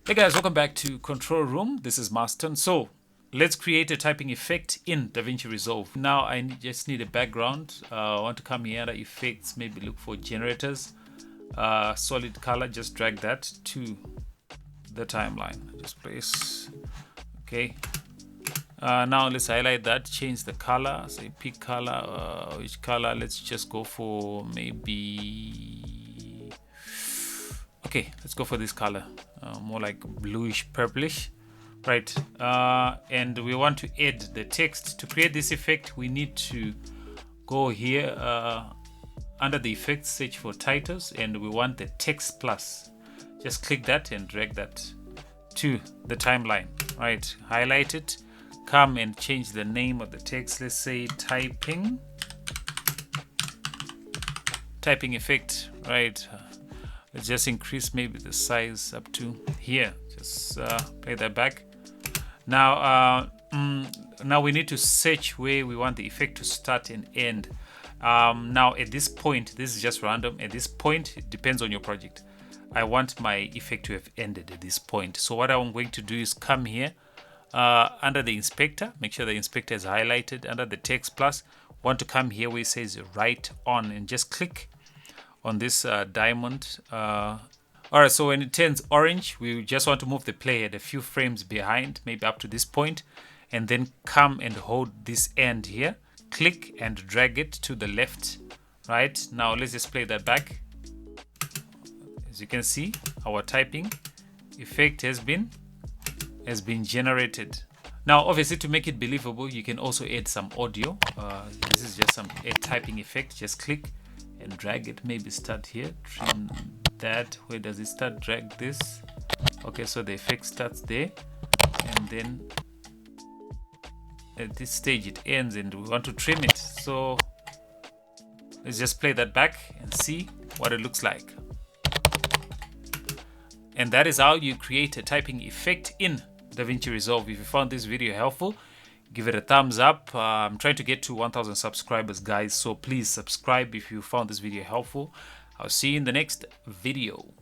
Hey guys, welcome back to Control Room. This is Marston. So let's create a typing effect in Davinci Resolve. Now I just need a background. I want to come here under effects, maybe look for generators. Solid color, just drag that to the timeline. Just place. Okay. Now let's highlight that, change the color, say pick color, which color, let's just go for maybe, okay, let's go for this color, more like bluish purplish, right? And we want to add the text. To create this effect, we need to go here under the effects, search for titles, and we want the text plus. Just click that and drag that to the timeline, right? Highlight it, come and change the name of the text. Let's say typing effect, right? Let's just increase maybe the size up to here. Just play that back. Now now we need to search where we want the effect to start and end. Now at this point, this is just random. At this point, it depends on your project. I want my effect to have ended at this point. So what I'm going to do is come here under the inspector, make sure the inspector is highlighted. Under the text plus, want to come here where it says write on and just click on this diamond. Alright, so when it turns orange, we just want to move the playhead a few frames behind, maybe up to this point, and then come and hold this end here, click and drag it to the left. Right, now let's just play that back. As you can see, our typing effect has been generated. Now obviously, to make it believable, you can also add some audio. This is just some typing effect. Just click and drag it, maybe start here, trim that. Where does it start? Drag this. Okay, so the effect starts there, and then at this stage it ends, and we want to trim it. So let's just play that back and see what it looks like. And that is how you create a typing effect in Davinci Resolve. If you found this video helpful, give it a thumbs up. I'm trying to get to 1,000 subscribers, guys, so please subscribe if you found this video helpful. I'll see you in the next video.